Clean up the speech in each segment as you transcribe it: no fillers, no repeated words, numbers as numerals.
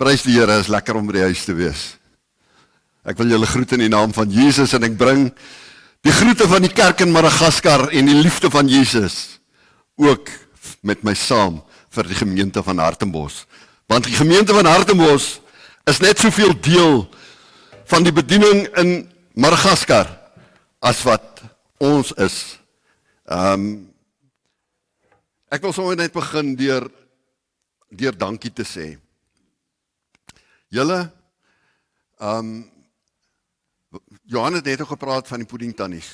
Prys die Here, is lekker om by die huis te wees. Ek wil julle groet in die naam van Jesus en ek bring die groete van die kerk in Madagaskar en die liefde van Jesus ook met my saam vir die gemeente van Hartenbos. Want die gemeente van Hartenbos is net soveel deel van die bediening in Madagaskar as wat ons is. Ek wil sommer net begin deur dankie te sê. Julle, Johan het net ook gepraat van die puddingtannies.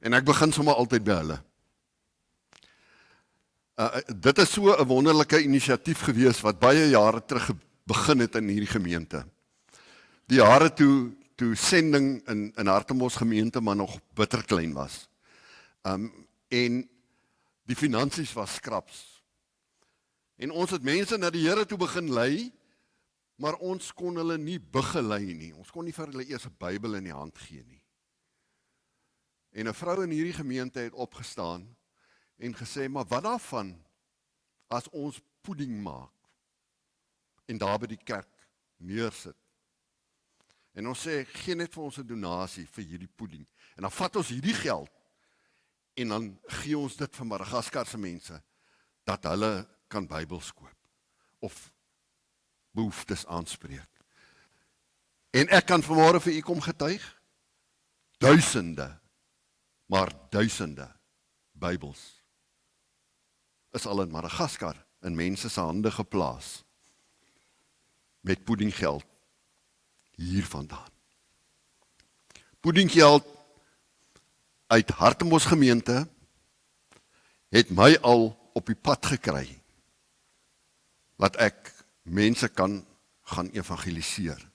En ek begin sommer altyd by hulle. Dit is so 'n wonderlike inisiatief gewees wat baie jare terug begin het in hierdie gemeente. Die jare toe sending in Hartenbos gemeente maar nog bitter klein was. En die finansies was skraps. En ons het mense na die Here toe begin lei, maar ons kon hulle nie begelei nie. Ons kon nie vir hulle eers 'n Bybel in die hand gee nie. En 'n vrou in hierdie gemeente het opgestaan en gesê, maar wat daarvan as ons pudding maak en daar by die kerk neersit. En ons sê, gee net vir ons 'n donasie vir hierdie pudding. En dan vat ons hierdie geld en dan gee ons dit vir Madagaskar se mense, dat hulle kan Bybels koop of behoeftes aanspreek. En ek kan vanmôre vir u kom getuig, duisende Bybels is al in Madagaskar in mense se hande geplaas met puddinggeld hier vandaan. Puddinggeld uit Hartenbos gemeente het my al op die pad gekry dat ek mense kan gaan evangeliseer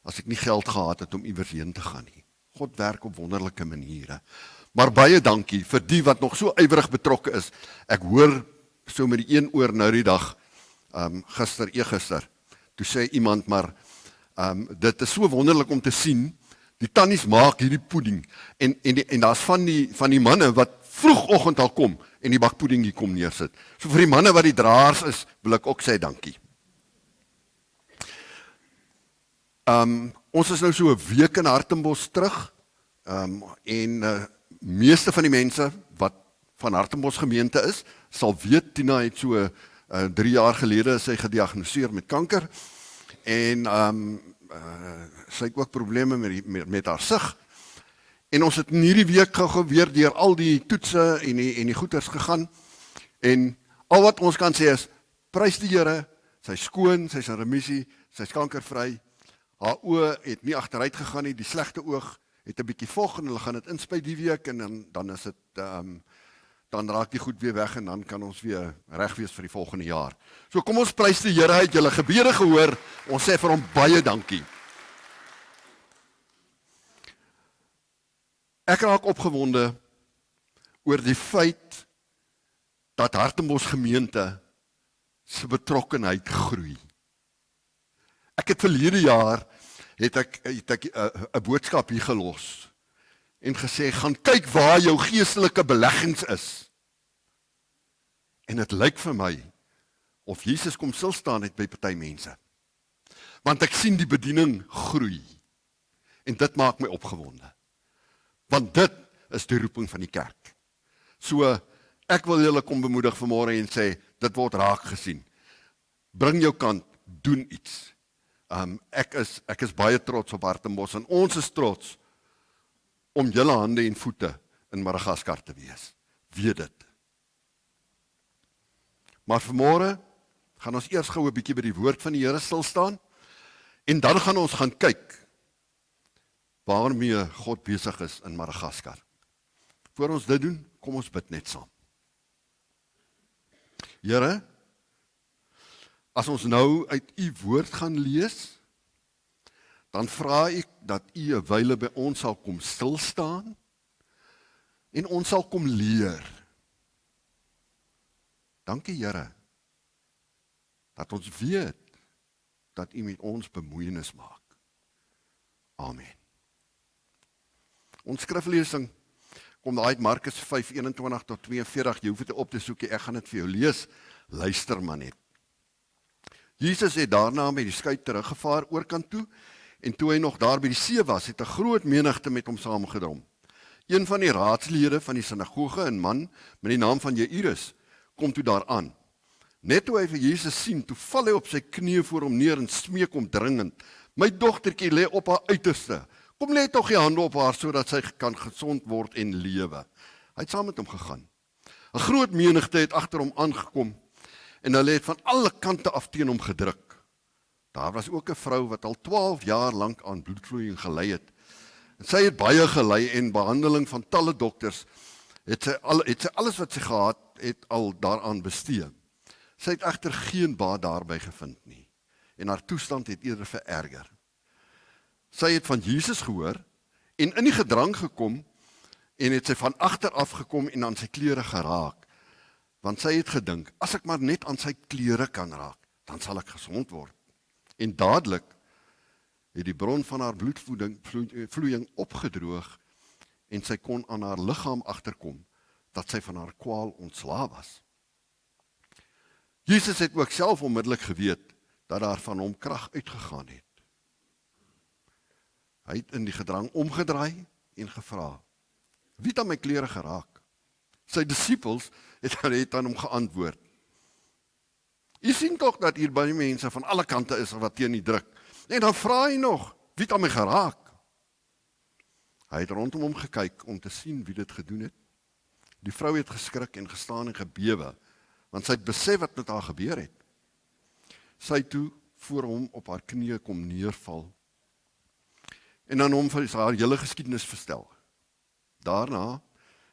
as ek nie geld gehad het om iewers heen te gaan nie. God werk op wonderlike maniere. Maar baie dankie vir die wat nog so ywerig betrokke is. Ek hoor so met die een oor nou die dag, eergister, toe sê iemand maar, dit is so wonderlik om te sien, die tannies maak hierdie pudding, en daar's van die manne wat vroegoggend al kom, en die bak pudding hier kom neersit. So vir die manne wat die draers is, wil ek ook sê dankie. Ons is nou so 'n week in Hartenbos terug, en meeste van die mense wat van Hartenbos gemeente is, sal weet, Tina het so 3 jaar gelede is sy gediagnoseer met kanker, en sy het ook probleme met haar sig, en ons het in hierdie week gou weer deur al die toetse en die goeters gegaan, en al wat ons kan sê is, prys die Here, sy is skoon, sy is in remissie, sy is kankervry, haar oë het nie agteruit gegaan nie, die slegte oog het 'n bietjie vog en hulle gaan dit inspuit die week en dan is dit dan raak die goed weer weg en dan kan ons weer reg wees vir die volgende jaar. So kom ons prys die Here, hy het julle gebede gehoor. Ons sê vir hom baie dankie. Ek raak opgewonde oor die feit dat Hartenbos gemeente se betrokkenheid groei. Ek het verlede jaar het ek 'n boodskap hier gelos en gesê, gaan kyk waar jou geestelike beleggings is. En dit lyk vir my of Jesus kom stil staan het by party mense. Want ek sien die bediening groei. En dit maak my opgewonde. Want dit is die roeping van die kerk. So, ek wil julle kom bemoedig vanmôre en sê, dit word raak gesien. Bring jou kant, doen iets. Ek is baie trots op Hartenbos en ons is trots om julle hande en voete in Madagaskar te wees. Weet dit. Maar vanmôre gaan ons eers gou 'n bietjie by die woord van die Here stil staan en dan gaan ons gaan kyk waarmee God besig is in Madagaskar. Voor ons dit doen, kom ons bid net saam. Here, as ons nou uit u woord gaan lees, dan vra ek dat u 'n wyle by ons sal kom stil staan en ons sal kom leer. Dankie Here, dat ons weet dat u met ons bemoeienis maak. Amen. Ons skriflesing kom daai uit Markus 5:21 tot 42. Jy hoef dit op te soek, ek gaan dit vir jou lees. Luister maar net. Jesus het daarna met die skei teruggevaar oorkant toe, en toe hy nog daar by die see was, het 'n groot menigte met hom saamgedrom. Een van die raadslede van die sinagoge, 'n man met die naam van Jairus, kom toe daaraan. Net toe hy vir Jesus sien, toe val hy op sy knieë voor hom neer en smeek hom dringend: "My dogtertjie lê op haar uiterste. Kom lê tog die hande op haar sodat sy kan gesond word en lewe." Hy het saam met hom gegaan. 'n Groot menigte het agter hom aangekom en hulle het van alle kante af teen hom gedruk. Daar was ook 'n vrou wat al 12 jaar lank aan bloedvloeiing gely het. En sy het baie gely en behandeling van talle dokters het sy alles wat sy gehad het al daaraan bestee. Sy het egter geen baat daarby gevind nie en haar toestand het eerder vererger. Sy het van Jesus gehoor en in die gedrang gekom en het sy van agter af gekom en aan sy klere geraak, want sy het gedink, as ek maar net aan sy klere kan raak, dan sal ek gesond word. En dadelik het die bron van haar bloedvloeiing opgedroog en sy kon aan haar liggaam agterkom dat sy van haar kwaal ontslae was. Jesus het ook self onmiddellik geweet dat daar van hom krag uitgegaan het. Hy het in die gedrang omgedraai en gevra: "Wie het aan my klere geraak?" Sy disippels het aan hom geantwoord: "U sien tog dat hier baie mense van alle kante is wat teen u druk. En dan vra hy nog: Wie het aan my geraak?" Hy het rondom hom gekyk om te sien wie dit gedoen het. Die vrou het geskrik en gestaan en gebewe, want sy het besef wat met haar gebeur het. Sy het toe voor hom op haar knieë kom neerval en aan hom vir haar hele geskiedenis vertel. Daarna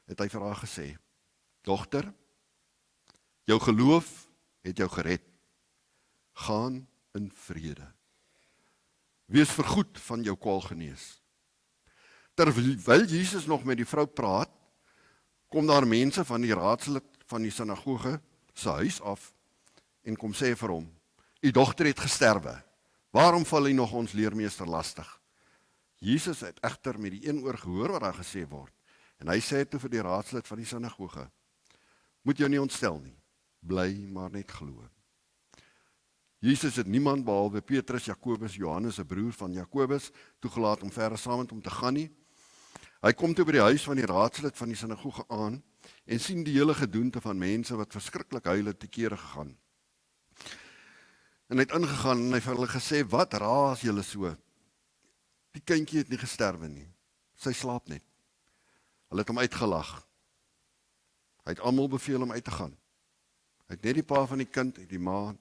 het hy vir haar gesê: "Dogter, jou geloof het jou gered. Gaan in vrede. Wees vergoed van jou kwaal genees." Terwyl Jesus nog met die vrou praat, kom daar mense van die raadslid van die sinagoge se huis af en kom sê vir hom: "U dogter het gesterwe. Waarom val u nog ons leermeester lastig?" Jesus het egter met die een oor gehoor wat daar gesê word, en hy sê toe vir die raadslid van die sinagoge: "Moet jou nie ontstel nie, bly maar net glo." Jesus het niemand behalwe Petrus, Jakobus, Johannes, 'n broer van Jakobus, toegelaat om verder saam met hom te gaan nie. Hy kom toe by die huis van die raadslid van die sinagoge aan en sien die hele gedoente van mense wat verskriklik huil te kere gegaan. En hy het ingegaan en hy vir hulle gesê: "Wat raas julle so? Die kindjie het nie gesterwe nie. Sy slaap net." Hulle het hom uitgelag. Hy het almal beveel om uit te gaan. Hy het net die pa van die kind, die ma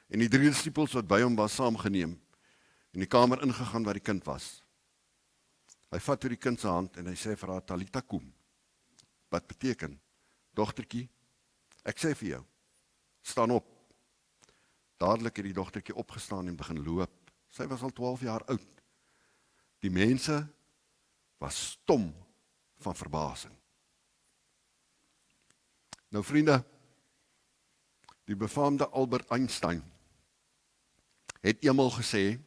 en die 3 disippels wat by hom was saamgeneem en die kamer ingegaan waar die kind was. Hy vat toe die kind se hand en hy sê vir haar: "Talita kum." Wat beteken: "Dogtertjie, ek sê vir jou, staan op." Dadelik het die dogtertjie opgestaan en begin loop. Sy was al 12 jaar oud. Die mense was stom van verbasing. Nou vriende, die befaamde Albert Einstein het eenmal gesê: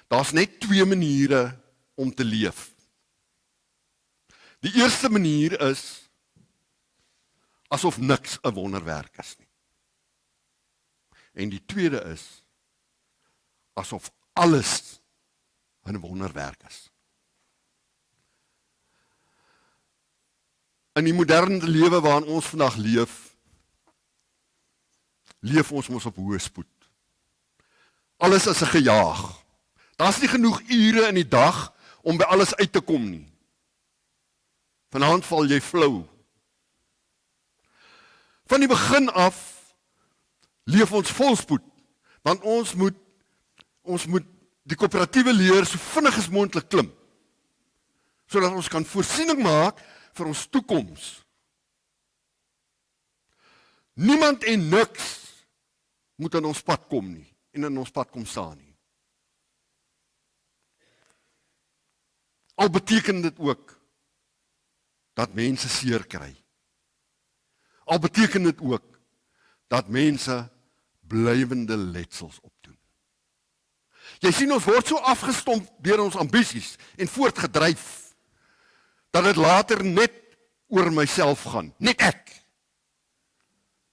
"Daar's net 2 maniere om te leef. Die eerste manier is asof niks 'n wonderwerk is nie. En die tweede is asof alles 'n wonderwerk is." In die moderne lewe waarin ons vandag leef ons mos op hoë spoed. Alles is 'n gejaag. Daar's nie genoeg ure in die dag om by alles uit te kom nie. Vanaand val jy flou. Van die begin af leef ons volspoed, want ons moet die koöperatiewe leer so vinnig as moontlik klim, sodat ons kan voorsiening maak vir ons toekoms. Niemand en niks moet in ons pad kom nie, en in ons pad kom staan nie. Al beteken dit ook dat mense seer kry. Al beteken dit ook dat mense blywende letsels opdoen. Jy sien, ons word so afgestomp deur ons ambisies en voortgedryf, dat dit later net oor myself gaan. Net ek.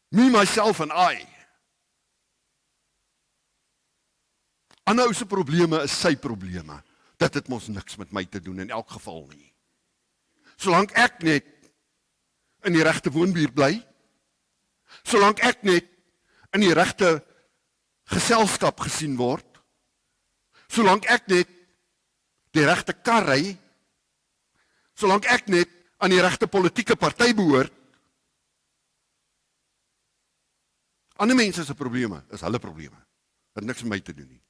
Me, myself and I. Ander ou se probleme is sy probleme. Dit het mos niks met my te doen in elk geval nie. Solank ek net in die regte woonbuurt bly, solank ek net in die regte geselskap gesien word, solank ek net die regte kar ry, solank ek net aan die regte politieke party behoort, ander mense se probleme is hulle probleme. Het niks met my te doen nie.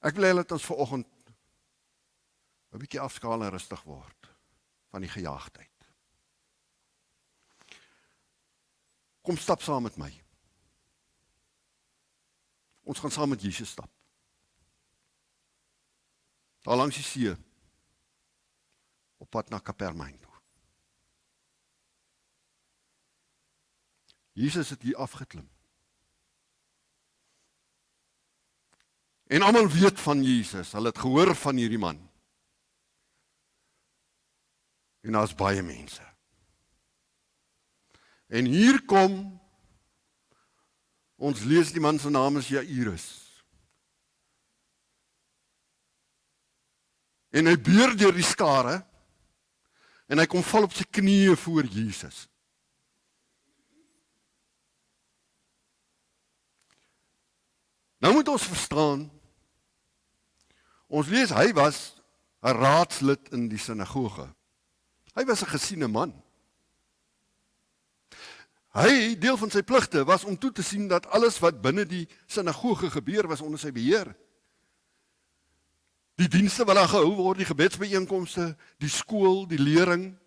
Ek wil hê dat ons vanoggend 'n bietjie afskaal en rustig word van die gejaagdheid. Kom stap saam met my. Ons gaan saam met Jesus stap. Daar langs die see, op pad na Kapernaum toe. Jesus het hier afgeklim. En almal weet van Jesus, hulle het gehoor van hierdie man. En daar's baie mense. En hier kom, ons lees die man se naam is Jairus. En hy beur deur die skare, en hy kom val op sy knieë voor Jesus. Nou moet ons verstaan, ons lees, hy was 'n raadslid in die sinagoge. Hy was 'n gesiene man. Deel van sy pligte was om toe te sien dat alles wat binne die sinagoge gebeur was onder sy beheer. Die dienste wat daar gehou word, die gebedsbijeenkomste, die skool, die lering.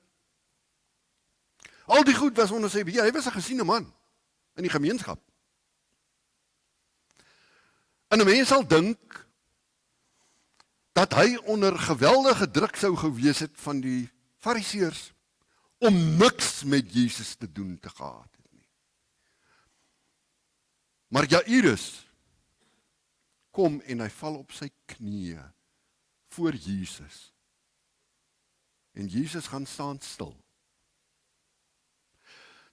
Al die goed was onder sy beheer. Hy was 'n gesiene man in die gemeenskap. En 'n mens sal dink dat hy onder geweldige druk sou gewees het van die Fariseërs om niks met Jesus te doen te gehad het nie. Maar Jairus kom en hy val op sy knieë voor Jesus. En Jesus gaan staan stil.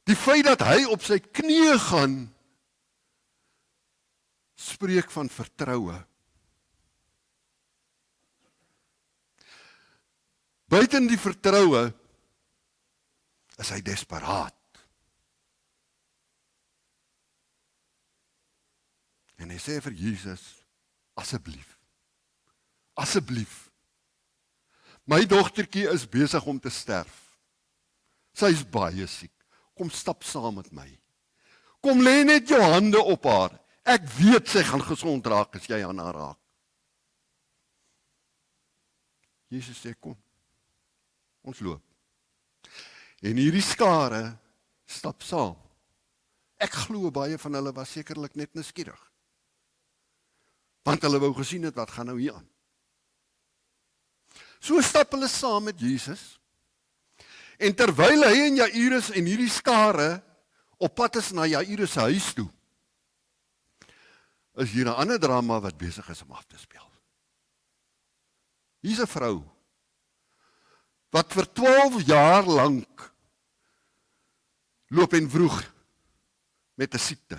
Die feit dat hy op sy knieë gaan, spreek van vertroue. Buiten die vertroue is hy desperaat. En hy sê vir Jesus, asseblief, my dogtertjie is besig om te sterf. Sy is baie siek. Kom stap saam met my. Kom lê net jou hande op haar. Ek weet sy gaan gesond raak as jy aan haar raak. Jesus sê, kom. Ons loop. En hierdie skare stap saam. Ek glo baie van hulle was sekerlik net nuuskierig. Want hulle wou gesien het wat gaan nou hier aan. So stap hulle saam met Jesus. En terwyl hy en Jairus en hierdie skare op pad is na Jairus se huis toe, is hier 'n ander drama wat besig is om af te speel. Hier's 'n vrou wat vir 12 jaar lank loop en vroeg met 'n siekte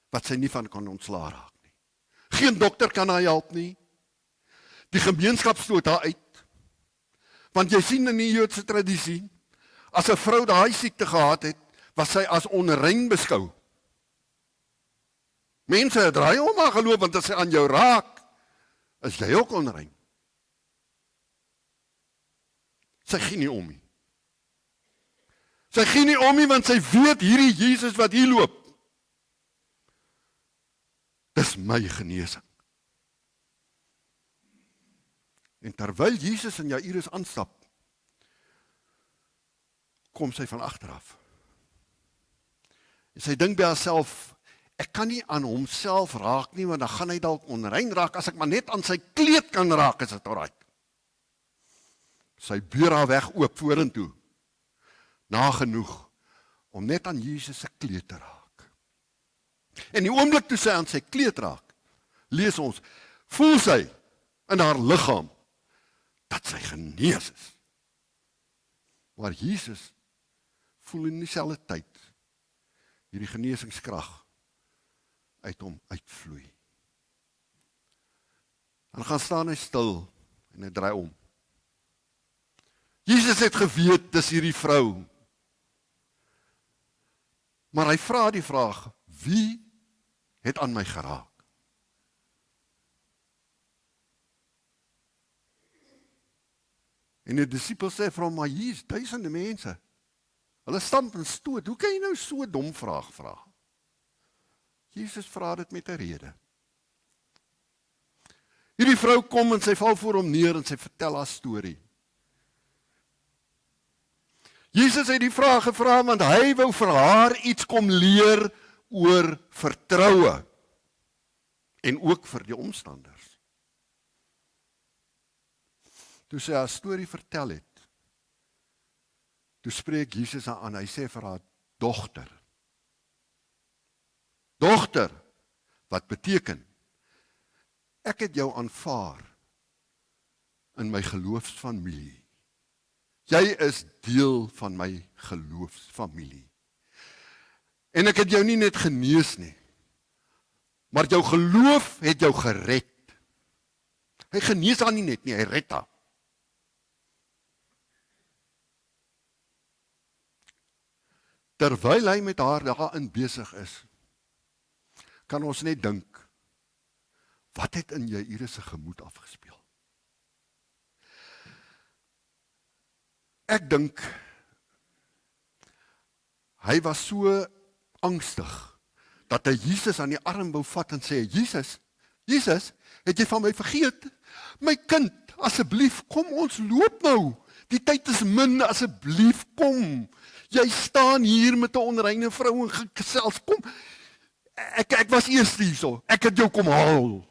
wat sy nie van kan ontslaa raak nie. Geen dokter kan haar help nie. Die gemeenskap stoot haar uit. Want jy sien in die Joodse tradisie, as 'n vrou daai siekte gehad het, was sy as onrein beskou. Mense draai om haar geloof, want as sy aan jou raak, is jy ook onrein. Sy gee nie om nie. Sy gee nie om nie, want sy weet hierdie Jesus wat hier loop, dis my genesing. En terwyl Jesus en Jairus aanstap, kom sy van agteraf. En sy dink by haarself, ek kan nie aan homself raak nie, want dan gaan hy dalk onrein raak, as ek maar net aan sy kleed kan raak, is dit alright. Sy beur haar weg oop vorentoe, nagenoeg, om net aan Jesus se kleed te raak. En die oomblik toe sy aan sy kleed raak, lees ons, voel sy in haar liggaam, dat sy genees is. Maar Jesus voel in dieselfde tyd hierdie genesingskrag uit hom uitvloei. En gaan staan hy stil en hy draai om. Jesus het geweet dis hierdie vrou. Maar hy vra die vraag, wie het aan my geraak? En die disippels sê vir hom, maar hier is duisende mense. Hulle stamp en stoot. Hoe kan jy nou so 'n dom vraag vra? Jesus vra dit met 'n rede. Hierdie vrou kom en sy val voor hom neer en sy vertel haar storie. Jesus het die vraag gevra want hy wou vir haar iets kom leer oor vertroue en ook vir die omstanders. Toe sy haar storie vertel het, toe spreek Jesus haar aan, hy sê vir haar, dogter, wat beteken, ek het jou aanvaar in my geloofsfamilie. Jy is deel van my geloofsfamilie. En ek het jou nie net genees nie, maar jou geloof het jou gered. Hy genees haar nie net nie, hy red haar. Terwyl hy met haar daarin besig is, kan ons net dink, wat het in Jairus se gemoed afgespeel? Ek dink, hy was so angstig, dat hy Jesus aan die arm wou vat en sê, Jesus, het jy van my vergeet? My kind, asseblief, kom ons loop nou. Die tyd is min, asseblief, kom. Jy staan hier met 'n onreine vrou en gesels, kom. Ek was eers hierso, ek het jou kom haal.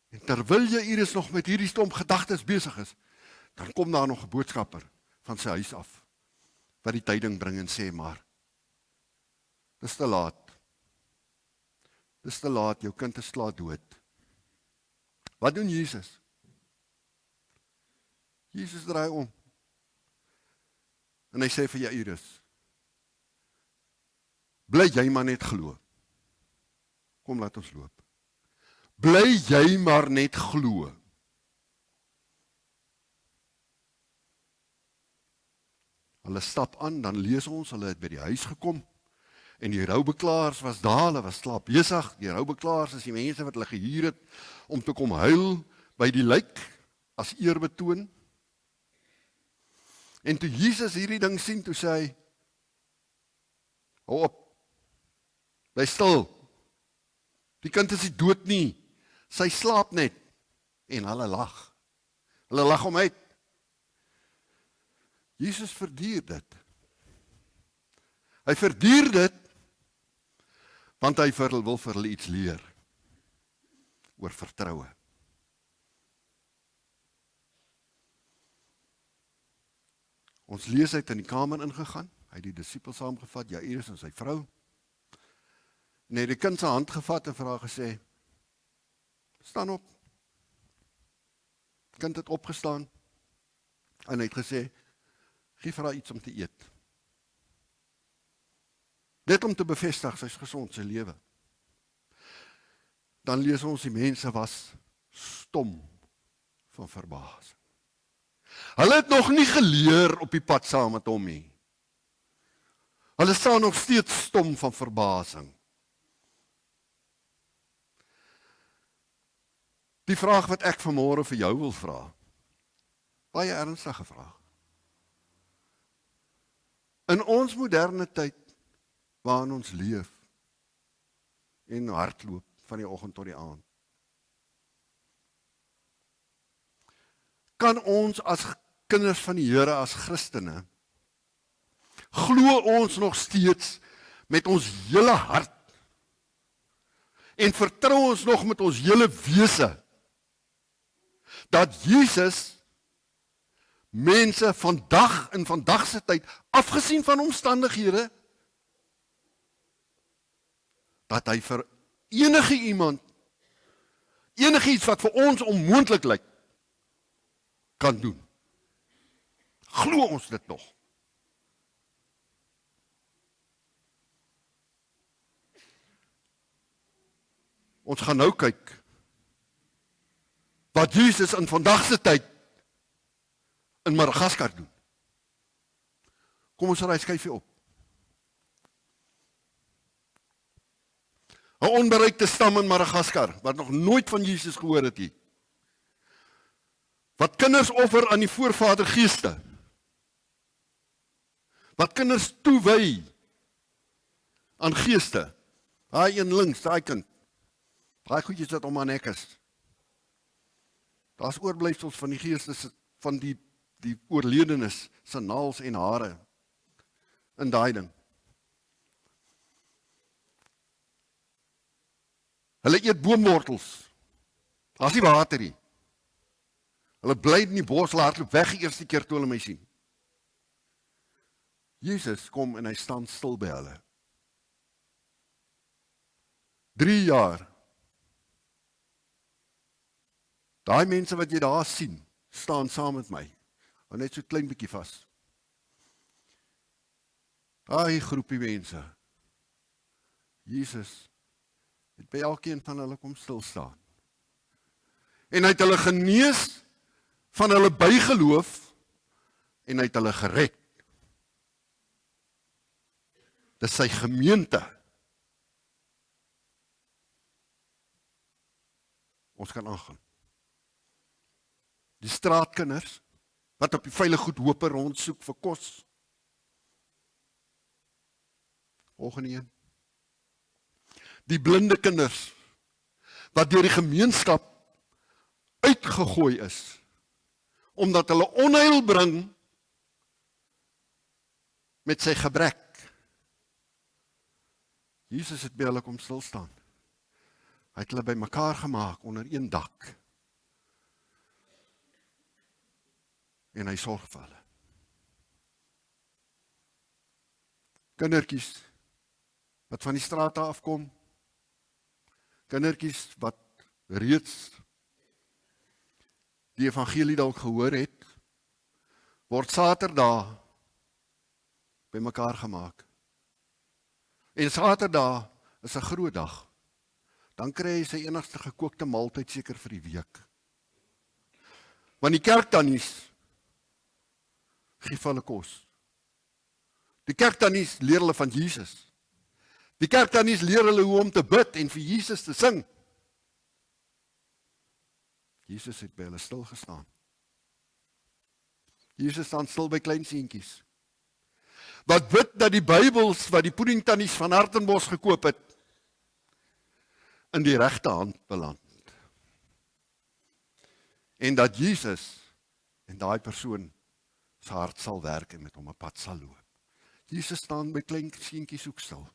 En terwyl Jairus nog met hierdie stomp gedagtes besig is, dan kom daar nog 'n boodskapper van sy huis af, wat die tyding bring en sê, maar, dis te laat. Dis te laat, jou kind is klaar dood. Wat doen Jesus? Jesus draai om. En hy sê vir Jairus, bly jy maar net glo. Kom, laat ons loop. Bly jy maar net glo. Hulle stap aan, dan lees ons, hulle het by die huis gekom, en die roubeklaars was daar, hulle was slaap besig, die roubeklaars is die mense wat hulle gehuur het, om te kom huil by die lijk, as eerbetoon. En toe Jesus hierdie ding sien, toe sê hy, hou op, bly stil, die kind is nie dood nie, sy slaap net, en hulle lag hom uit. Jesus verduur dit. Hy verduur dit, want hy wil vir hulle iets leer, oor vertroue. Ons lees uit in die kamer ingegaan, hy het die disippels saamgevat, Jairus en sy vrou, en hy het die kind sy hand gevat en vir haar gesê, staan op. Die kind het opgestaan, en hy het gesê, geef vir haar iets om te eet. Net om te bevestig, sy is gesond, sy lewe. Dan lees ons, die mense was stom van verbasing. Hulle het nog nie geleer op die pad saam met hom nie. Hulle staan nog steeds stom van verbasing. Die vraag wat ek vanmôre vir jou wil vra, baie ernstige vraag. In ons moderne tyd, waarin ons leef, en hardloop van die oggend tot die aand, kan ons as kinders van die Here, as Christene, glo ons nog steeds met ons hele hart, en vertrou ons nog met ons hele wese, dat Jesus mense vandag in vandag se tyd, afgesien van omstandighede, dat hy vir enige iemand, enigiets wat vir ons onmoontlik lyk, kan doen. Glo ons dit nog? Ons gaan nou kyk wat Jesus in vandag se tyd in Madagaskar doen. Kom ons ry skyfie op. 'n Onbereikte stam in Madagaskar, wat nog nooit van Jesus gehoor het nie. Wat kinders offer aan die voorvadergeeste. Wat kinders toewy aan geeste. Daai een links, daai kind. Daai goedjies wat om haar nek is. Daar's oorblyfsels van die geeste, van die oorledenes, se naels en hare in daai ding. Hulle eet boomwortels. Daar's nie water nie. Hulle bly in die bos, hardloop weg die eerste keer toe hulle my sien. Jesus kom en hy staan stil by hulle. 3 jaar. Daai mense wat jy daar sien, staan saam met my. Maar net so klein bietjie vas. Daai groepie mense. Jesus het by elkeen van hulle kom stil staan. En hy het hulle genees van hulle bygeloof en hy het hulle gered. Dis sy gemeente. Ons kan aangaan. Die straatkinders wat op die veilige goed hope rondsoek vir kos. Volgende een. Die blinde kinders wat deur die gemeenskap uitgegooi is omdat hulle onheil bring met sy gebrek. Jesus het by hulle kom stil staan. Hy het hulle by mekaar gemaak onder een dak. En hy sorg vir hulle. Kindertjies wat van die strate afkom, kindertjies wat reeds die evangelie dalk gehoor het, word Saterdag by mekaar gemaak. En Saterdag is 'n groot dag. Dan kry hy sy enigste gekookte maaltyd seker vir die week. Want die kerktannies gee vir hulle kos. Die kerktannies leer hulle van Jesus. Die kerktannies leer hulle hoe om te bid en vir Jesus te sing. Jesus het by hulle stil gestaan. Jesus staan stil by klein seentjies. Wat bid dat die Bybels wat die puddingtannies van Hartenbos gekoop het, in die regte hand beland. En dat Jesus en daai persoon sy hart sal werk en met hom 'n pad sal loop. Jesus staan by klein seentjies ook stil.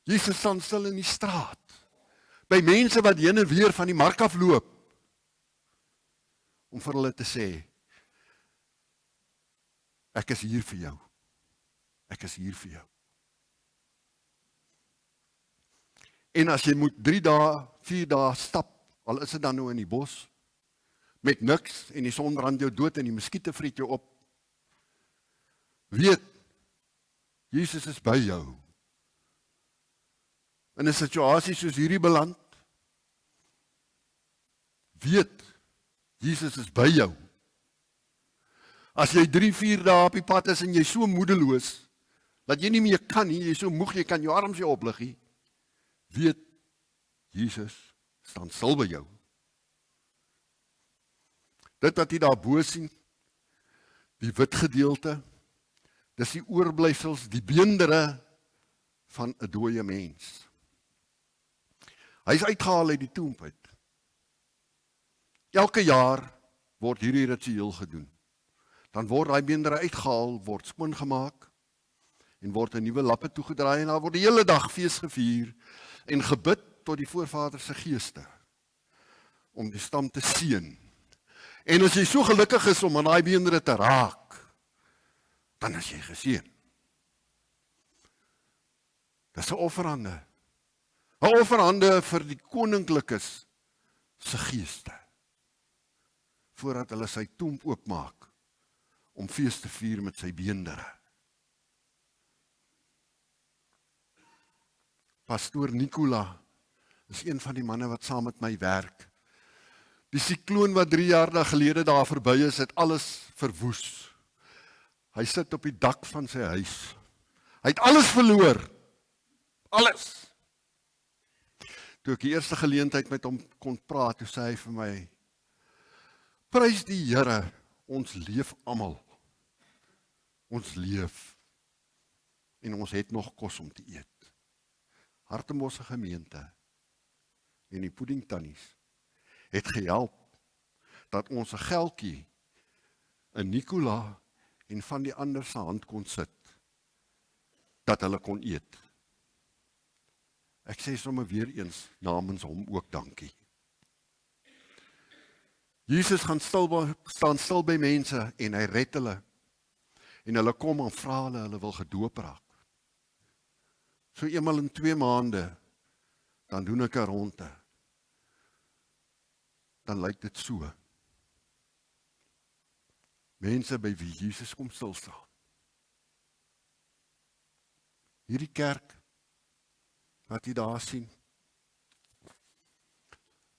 Jesus staan stil in die straat, by mense wat heen en weer van die mark af loop, om vir hulle te sê, ek is hier vir jou. Ek is hier vir jou. En as jy moet 3 dae, 4 dae stap, al is dit dan nou in die bos, met niks, en die son brand jou dood en die muskiete vreet jou op, weet, Jesus is by jou. In 'n situasie soos hierdie beland, weet, Jesus is by jou. As jy 3, 4 dae op die pad is en jy so moedeloos, dat jy nie meer kan nie, jy so moeg, jy kan jou arms nie oplig nie, weet, Jesus staan stil by jou. Dit wat jy daar bo sien, die wit gedeelte, dis die oorblyfsels, die beendere van 'n dooie mens. Hy is uitgehaal uit die tomb uit. Elke jaar word hierdie ritueel gedoen. Dan word daai beendere uitgehaal, word skoongemaak en word 'n nuwe lappe toegedraai en daar word die hele dag fees gevier en gebid tot die voorvaders se geeste om die stam te seën. En as jy so gelukkig is om aan daai beendere te raak, dan is jy geseën. Dis 'n offerande. 'n Offerande vir die koninklikes se geeste. Voordat hulle sy tomb oopmaak om fees te vier met sy beendere. Pastoor Nicola Dis een van die manne wat saam met my werk. Die sikloon wat 3 jaar gelede daar verby is, het alles verwoes. Hy sit op die dak van sy huis. Hy het alles verloor. Alles. Toe ek die eerste geleentheid met hom kon praat, toe sê hy vir my, prys die Here, ons leef almal. Ons leef. En ons het nog kos om te eet. Hartemos gemeente en die puddingtannies het gehelp dat ons 'n geldjie in Nicola en van die ander se hand kon sit, dat hulle kon eet. Ek sê sommer weer eens namens hom ook dankie. Jesus gaan staan stil by mense en hy red hulle. En hulle kom en vra hulle wil gedoop raak. So eenmal in 2 maande, dan doen ek 'n ronde. Dan lyk dit so. Mense by wie Jesus kom stil staan. Hierdie kerk, wat jy daar sien,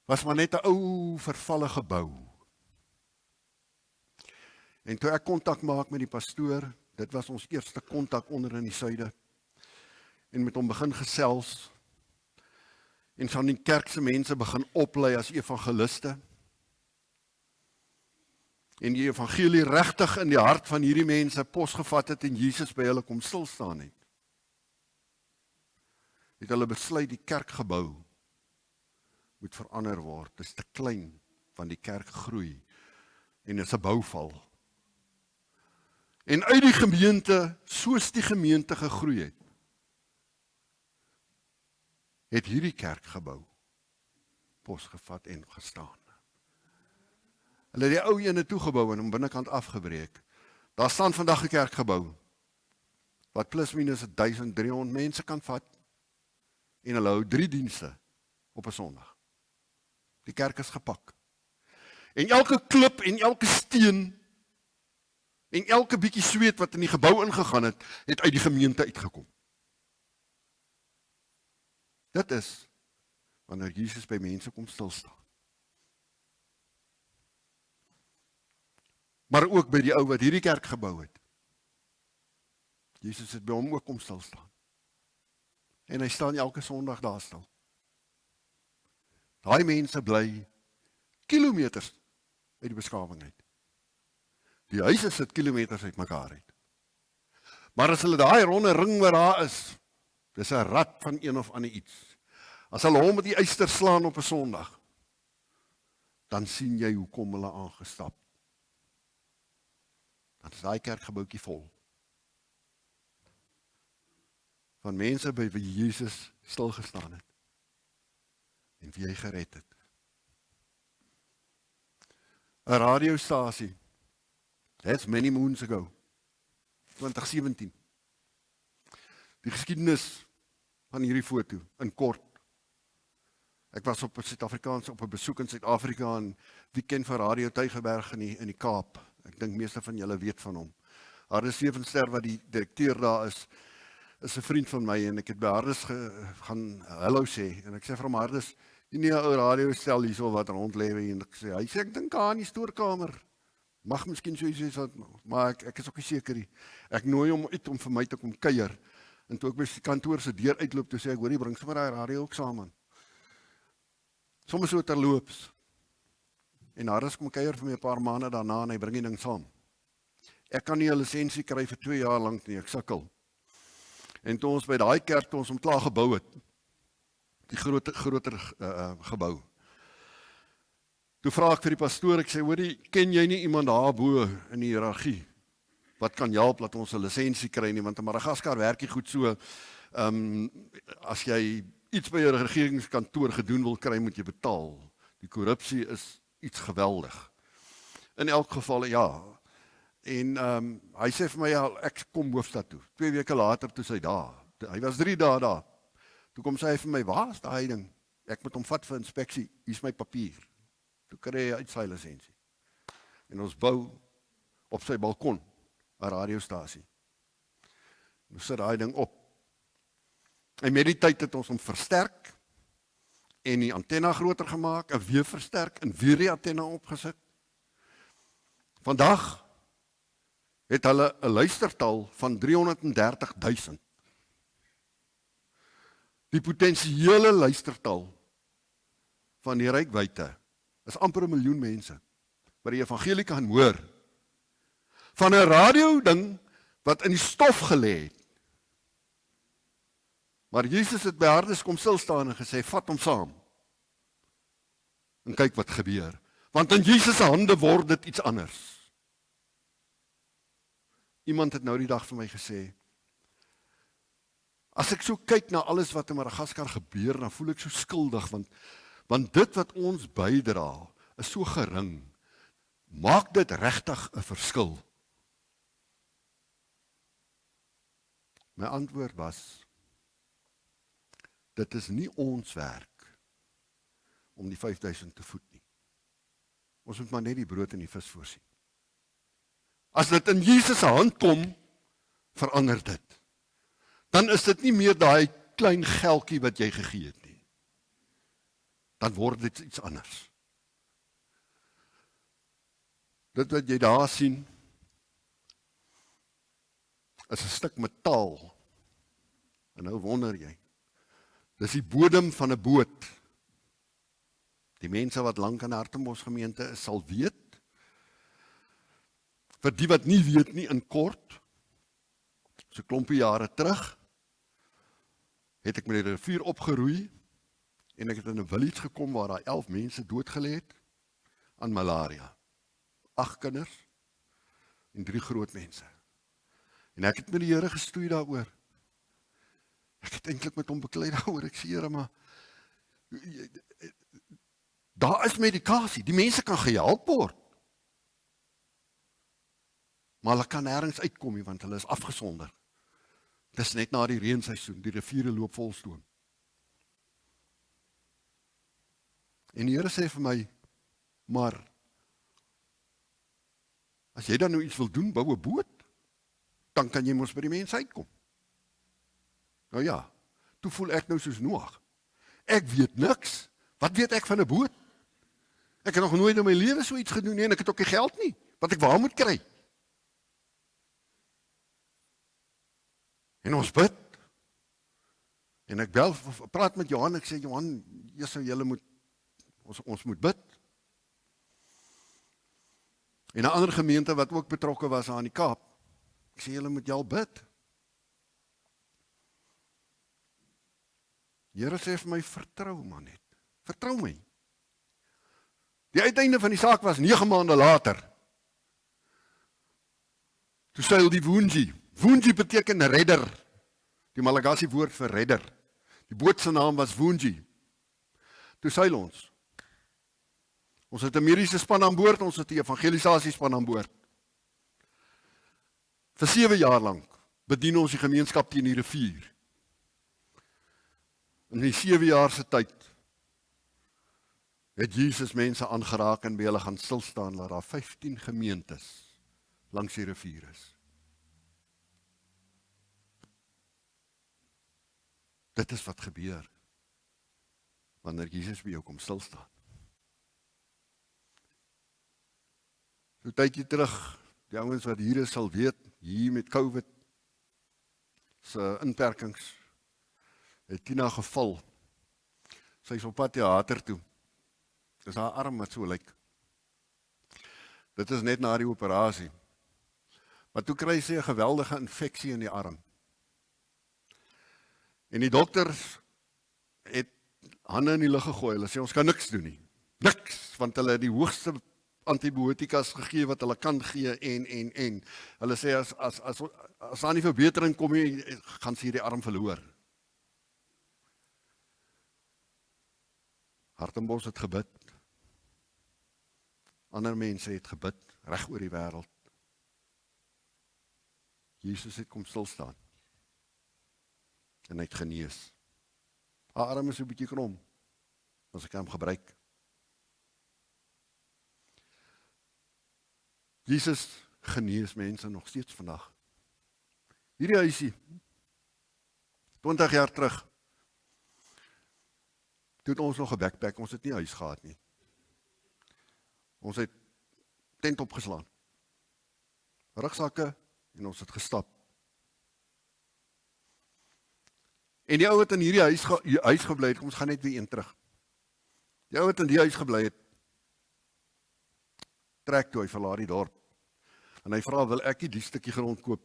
was maar net 'n ou vervalle gebou. En toe ek kontak maak met die pastoor, dit was ons eerste kontak onder in die suide, en met hom begin gesels, en van die kerkse mense begin oplei as evangeliste, en die evangelie regtig in die hart van hierdie mense posgevat het en Jesus by hulle kom stil staan het. Het hulle besluit die kerkgebou moet verander word. Dit is te klein van die kerk groei en is 'n bouval. En uit die gemeente, soos die gemeente gegroei het hierdie kerkgebou posgevat en gestaan. Hulle het die ou ene toegebou en hom binnekant afgebreek. Daar staan vandag 'n kerkgebou wat plus minus 1300 mense kan vat en hulle hou 3 dienste op 'n Sondag. Die kerk is gepak. En elke klip en elke steen en elke bietjie sweet wat in die gebou ingegaan het, het uit die gemeente uitgekom. Dit is wanneer Jesus by mense kom stil staan. Maar ook by die ou wat hierdie kerk gebou het. Jesus het by hom ook kom stil staan. En hy staan elke Sondag daar stil. Daai mense bly kilometers uit die beskawing uit. Die huise sit kilometers uit mekaar uit. Maar as hulle daai ronde ring wat daar is, dis 'n rat van een of ander iets. As hulle hom met die yster slaan op 'n Sondag, dan sien jy hoe kom hulle aangestap. Dan is daai kerkgebouetjie vol. Van mense by wie Jesus stil gestaan het. En wie hy gered het. 'n radiostasie. That's many moons ago. 2017. Die geskiedenis van hierdie foto, in kort. Ek was op Suid-Afrikaans op 'n besoek in Suid-Afrika en wie ken van Radio Tygerberg in die Kaap. Ek dink meeste van julle weet van hom. Hardes Sevenster wat die direkteur daar is 'n vriend van my en ek het by Hardes gaan hallo sê en ek sê vir hom Hardes, jy nie 'n ou radiostel hierso wat rondlewe en hy sê ek dink aan die stoorkamer. Mag miskien so iets wat, maar ek is ook nie seker nie. Ek nooi hom uit om vir my te kom kuier. En toe ek by die kantoor se deur uitloop, toe sê ek, hoor jy bring sommer daai radio ook saam man. Soms so terloops. En Harris kom kuier vir my 'n paar maande daarna en hy bring die ding saam. Ek kan nie 'n lisensie kry vir 2 jaar lank nie, ek sukkel. En toe ons by daai kerk toe ons hom klaar gebou het, die groter gebou. Toe vra ek vir die pastoor, ek sê, hoorie, ken jy nie iemand daar bo in die hiërargie wat kan help dat ons 'n lisensie kry nie, want in Madagaskar werk jy goed so, as jy iets by 'n regeringskantoor gedoen wil kry, moet jy betaal. Die korrupsie is iets geweldig. In elk geval, ja. En hy sê vir my, ja, ek kom Hoofstad toe. 2 weke later, toe sy daar. Hy was 3 dae daar. Toe kom sy vir my, waar is daai ding? Ek moet hom vat vir inspeksie, hier is my papier. Toe kry hy uit sy lisensie. En ons bou op sy balkon 'n radiostasie. Ons sit daai ding op. En met die tyd het ons hom versterk en die antenna groter gemaak, en weer versterk, en weer die antenna opgesit. Vandag het hulle 'n luistertal van 330.000. Die potensiële luistertal van die rykwyte is amper 1 miljoen mense wat die evangelie kan hoor van 'n radio ding wat in die stof gelê het. Maar Jesus het by Hardes kom stil staan en gesê, vat hom saam. En kyk wat gebeur. Want in Jesus se hande word dit iets anders. Iemand het nou die dag vir my gesê, as ek so kyk na alles wat in Madagaskar gebeur, dan voel ek so skuldig, want dit wat ons bydra is so gering. Maak dit regtig 'n verskil? My antwoord was, dit is nie ons werk om die 5000 te voed nie. Ons moet maar net die brood en die vis voorsien. As dit in Jesus se hand kom, verander dit. Dan is dit nie meer daai klein geldjie wat jy gegee het nie. Dan word dit iets anders. Dit wat jy daar sien, is 'n stuk metaal. En nou wonder jy, dis die bodem van 'n boot. Die mense wat lank in Hartembos gemeente is, sal weet. Vir die wat nie weet nie, in kort, so 'n klompie jare terug, het ek met die rivier opgeroei, en ek het in 'n village gekom waar daar 11 mense doodgelê het aan malaria. 8 kinders en 3 groot mense. En ek het met die Here gestoei daaroor. Ek het eintlik met hom beklei daaroor. Ek sê, Here, maar daar is medikasie. Die mense kan gehelp word. Maar hulle kan nêrens uitkom nie, want hulle is afgesonder. Dis net na die reenseisoen, die riviere loop vol stoom. En die Here sê vir my, maar as jy dan nou iets wil doen, bou 'n boot, dan kan jy mos by die mense uitkom. Nou ja, toe voel ek nou soos Noag. Ek weet niks. Wat weet ek van 'n boot? Ek het nog nooit in my lewe so iets gedoen nie, en ek het ook nie geld nie, wat ek waar moet kry. En ons bid. En ek praat met Johan, ek sê, Johan, ons moet bid. En 'n ander gemeente wat ook betrokke was aan die Kaap, ek sê, julle moet jy al bid. Die Here sê vir my, vertrou maar net. Vertrou my. Die uiteinde van die saak was 9 maande later. Toe seil die Vunji. Vunji beteken redder. Die Malagasy woord vir redder. Die boot se naam was Vunji. Toe seil ons. Ons het 'n mediese span aan boord, ons het 'n evangelisasie span aan boord. Vir 7 jaar lank bedien ons die gemeenskap teen die rivier. In die 7 jaar se tyd het Jesus mense aangeraak en by hulle gaan stil staan, dat daar 15 gemeentes langs die rivier is. Dit is wat gebeur wanneer Jesus by jou kom stil staan. So tydjie terug, die ouens wat hier is sal weet, hier met COVID se inperkings, het Tina geval. Sy is op pad teater toe. Dis haar arm wat so lyk. Dit is net na die operasie. Maar toe kry sy 'n geweldige infeksie in die arm. En die dokters het hande in die lug gegooi. Hulle sê ons kan niks doen nie. Niks, want hulle het die hoogste antibiotikas gegee wat hulle kan gee en. Hulle sê as daar nie verbetering kom nie, gaan sy die arm verloor. Hartembos het gebid. Ander mense het gebid, reg oor die wêreld. Jesus het kom stil staan. En hy het genees. Haar arm is 'n bietjie krom, as ek hom gebruik. Jesus genees mense nog steeds vandag. Hierdie huisie, 20 jaar terug, Toe het ons nog 'n backpack, ons het nie huis gehad nie. Ons het tent opgeslaan. Rugsakke en ons het gestap. En die ou wat in hierdie huis gebly het, kom ons gaan net weer een terug. Die ou wat in die huis gebly het, trek toe, hy verlaat die dorp. En hy vra, wil ek nie die stukkie grond koop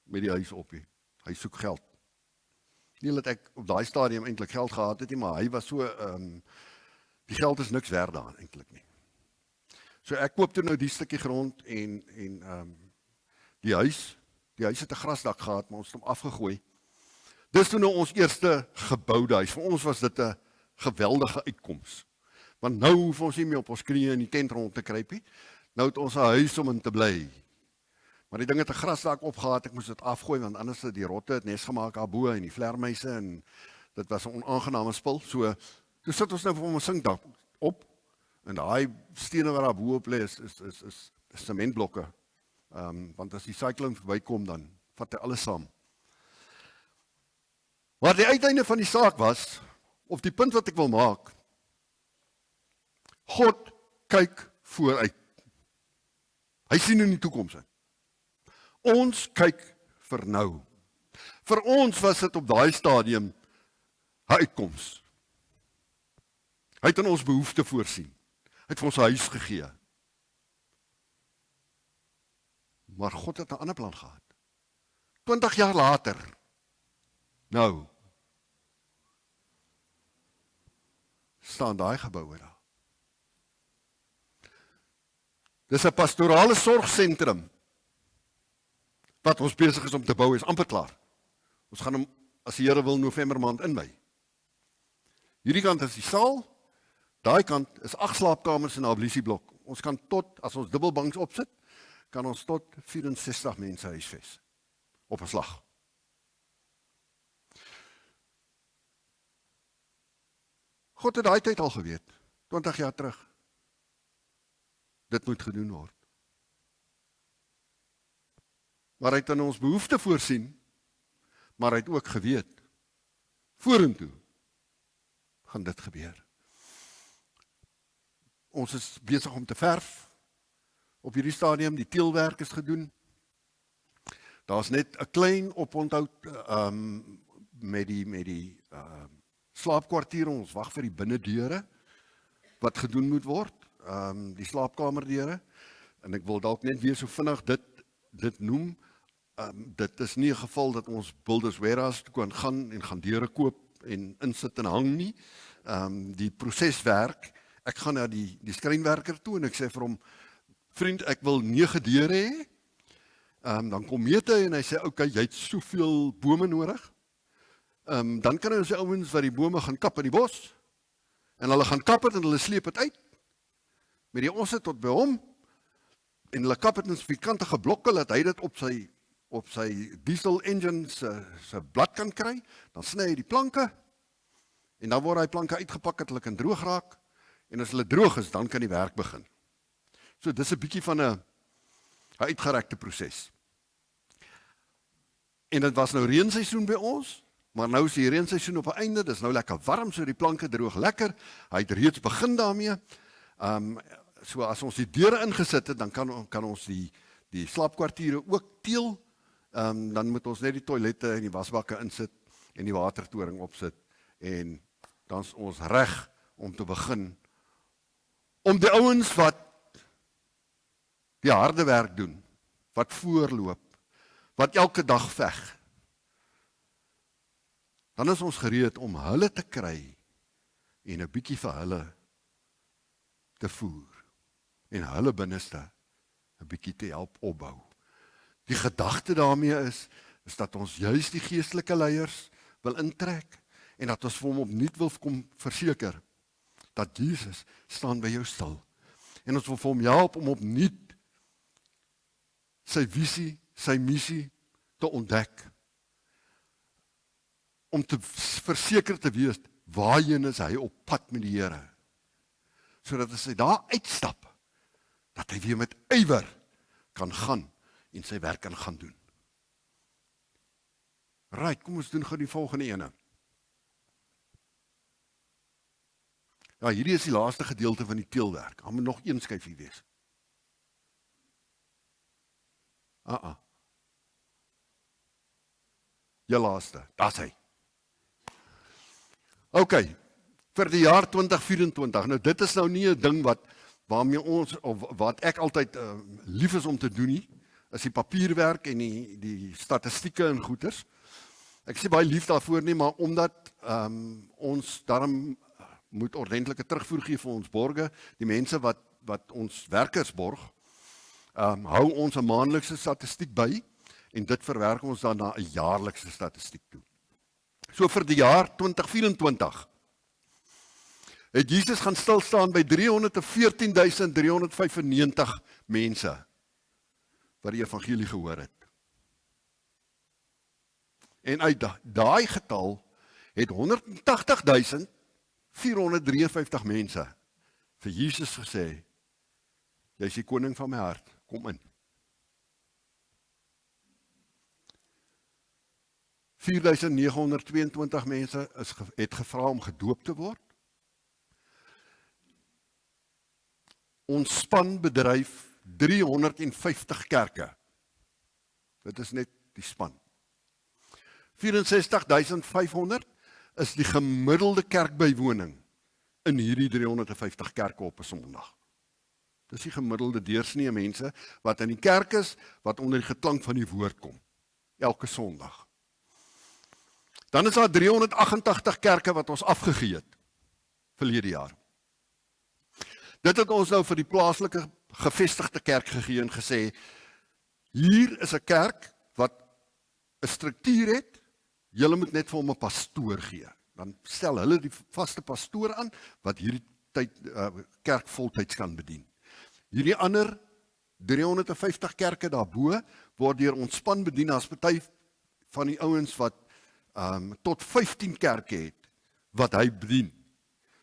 met die huis op nie? Hy soek geld. Nie dat ek op daai stadium eintlik geld gehad het nie, maar hy was so, die geld is niks werd daar eintlik nie. So ek koop toe nou die stukkie grond en die huis het 'n grasdak gehad, maar ons het hom afgegooi. Dis toe nou ons eerste geboude huis. Vir ons was dit 'n geweldige uitkoms. Want nou hoef ons nie meer op ons knieë in die tent rond te kruip nie. Nou het ons 'n huis om in te bly. Maar die ding het 'n grasdak opgehad, ek moes dit afgooi, want anders het die rotte het nes gemaak daarbo en die vlermuise en dit was 'n onaangename spul. So, toe sit ons nou vir ons sinkdak op en daai stene wat daar bo op lê is sementblokke. Want as die sikloon verbykom dan vat hy alles saam. Maar die uiteinde van die saak was, of die punt wat ek wil maak, God kyk vooruit. Hy sien in die toekoms in. Ons kyk vir nou. Vir ons was dit op daai stadium 'n uitkoms. Hy het in ons behoefte voorsien. Hy het vir ons 'n huis gegee. Maar God het 'n ander plan gehad. 20 jaar later, nou, staan daai geboue daar. Dis 'n pastorale sorgsentrum wat ons besig is om te bou, is amper klaar. Ons gaan hom, as die Here wil, November maand inwy. Hierdie kant is die saal, daai kant is 8 slaapkamers en 'n ablisieblok. Ons kan tot, as ons dubbelbanks opsit, kan ons tot 64 mense huisves op 'n slag. God het daai tyd al geweet, 20 jaar terug. Dit moet gedoen word. Maar hy het in ons behoefte voorsien, maar hy het ook geweet, vorentoe gaan dit gebeur. Ons is besig om te verf, op hierdie stadium, die teelwerk is gedoen. Daar's net 'n klein oponthoud met die slaapkwartiere, ons wag vir die binnedeure, wat gedoen moet word, die slaapkamerdeure, en ek wil dalk net weer so vinnig dit noem, dit is nie 'n geval dat ons Builders Warehouse toe kan gaan en gaan deure koop en insit en hang nie. Die proseswerk, ek gaan na die skrynwerker toe en ek sê vir hom, vriend, ek wil 9 deure hê. Dan kom meet hy en hy sê, okay, jy het soveel bome nodig. Dan kan ons die ouens wat die bome gaan kap in die bos, en hulle gaan kap het en hulle sleep het uit, met die osse tot by hom, en hulle kap het in vierkantige blokke, dat hy dit op sy diesel engine se blad kan kry, dan sny hy die planke, en dan word hy planke uitgepak, dat hulle kan droog raak, en as hulle droog is, dan kan die werk begin. So dis 'n bietjie van 'n uitgerekte proses. En dit was nou reenseisoen by ons, maar nou is die reenseisoen op 'n einde, dis nou lekker warm, so die planke droog lekker, hy het reeds begin daarmee. So as ons die deure ingesit het, dan kan ons die slaapkwartiere ook teel, dan moet ons net die toilette en die wasbakke insit en die watertoring opsit, en dan is ons reg om te begin, om die ouens wat die harde werk doen, wat voorloop, wat elke dag veg, dan is ons gereed om hulle te kry en 'n bietjie vir hulle te voer en hulle binneste 'n bietjie te help opbou. Die gedagte daarmee is dat ons juis die geestelike leiers wil intrek en dat ons vir hom opnuut wil kom verseker dat Jesus staan by jou stil. En ons wil vir hom help om opnuut sy visie, sy missie te ontdek. Om te verseker te wees waarheen is hy op pad met die Here. Sodat as hy daar uitstap, dat hy weer met ywer kan gaan en sy werk kan gaan doen. Right, kom ons doen gou die volgende ene. Ja, hierdie is die laaste gedeelte van die teelwerk. Daar moet nog een skyfie wees. Jou laaste, daar's hy. OK, vir die jaar 2024. Nou dit is nou nie 'n ding waarmee ons, of wat ek altyd lief is om te doen nie, is die papierwerk en die statistieke en goeders. Ek sê baie lief daarvoor nie, maar omdat ons daarom moet ordentlike terugvoer gee vir ons borge, die mense wat ons werkers borg, hou ons 'n maandelikse statistiek by, en dit verwerk ons dan na 'n jaarlikse statistiek toe. So vir die jaar 2024 het Jesus gaan stilstaan by 314.395 mense wat die evangelie gehoor het. En uit daai getal het 180.453 mense vir Jesus gesê, jy is die koning van my hart, kom in. 4.922 mense het gevra om gedoop te word. Ons span bedryf 350 kerke. Dit is net die span. 64.500 is die gemiddelde kerkbywoning in hierdie 350 kerke op 'n Sondag. Dis die gemiddelde deursnee mense wat in die kerk is, wat onder die geklank van die woord kom, elke Sondag. Dan is daar 388 kerke wat ons afgegee het verlede jaar. Dit het ons nou vir die plaaslike gevestigde kerk gegee en gesê, hier is 'n kerk wat 'n struktuur het, julle moet net vir hom 'n pastoor gee. Dan stel hulle die vaste pastoor aan, wat hierdie kerk voltyds kan bedien. Hierdie ander 350 kerke daarbo word deur ons span bedien, as party van die ouens wat tot 15 kerke het, wat hy bedien.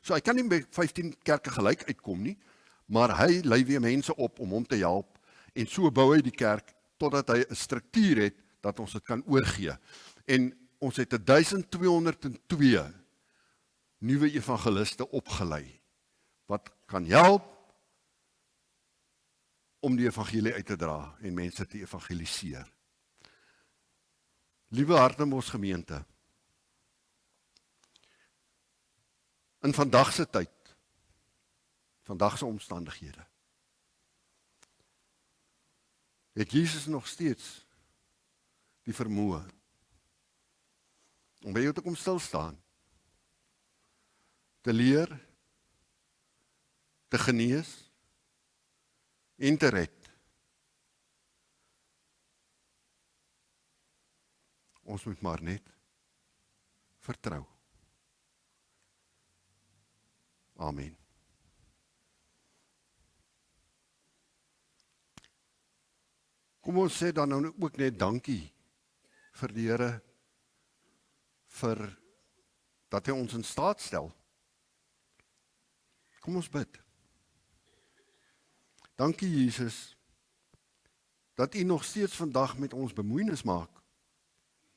So hy kan nie by 15 kerke gelyk uitkom nie, maar hy lei weer mense op om hom te help, en so bou hy die kerk, totdat hy 'n struktuur het, dat ons dit kan oorgee. En ons het 1202 nuwe evangeliste opgelei, wat kan help om die evangelie uit te dra en mense te evangeliseer. Liewe Hartembos gemeente, in vandag se tyd, vandag se omstandighede, het Jesus nog steeds die vermoë om by jou te kom stil staan, te leer, te genees en te red. Ons moet maar net vertrou. Amen. Kom ons sê dan nou ook net dankie vir die Here, vir dat hy ons in staat stel. Kom ons bid. Dankie Jesus, dat u nog steeds vandag met ons bemoeienis maak,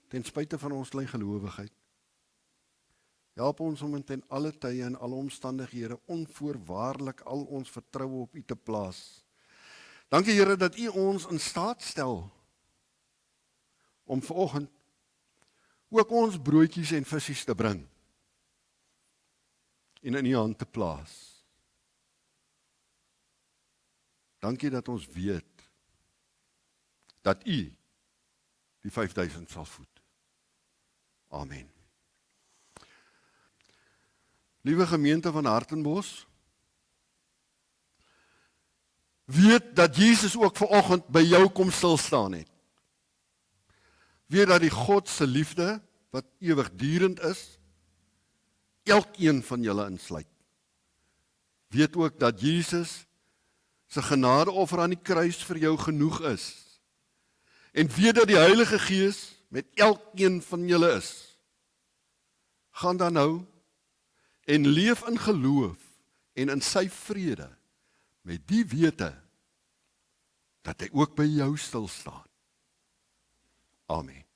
ten spyte van ons klein gelowigheid. Help ons om ten alle tye en alle omstandighede onvoorwaardelik al ons vertroue op u te plaas. Dankie Here dat u ons in staat stel om vanoggend ook ons broodjies en visse te bring en in u hand te plaas. Dankie dat ons weet dat u die 5000 sal voed. Amen. Liewe gemeente van Hartenbos, weet dat Jesus ook vanoggend by jou kom stil staan het. Weet dat die God se liefde, wat ewigdurend is, elkeen van julle insluit. Weet ook dat Jesus se genadeoffer aan die kruis vir jou genoeg is. En weet dat die Heilige Gees met elkeen van julle is. Gaan dan nou en leef in geloof en in sy vrede, met die wete dat hy ook by jou stil staan. Amen.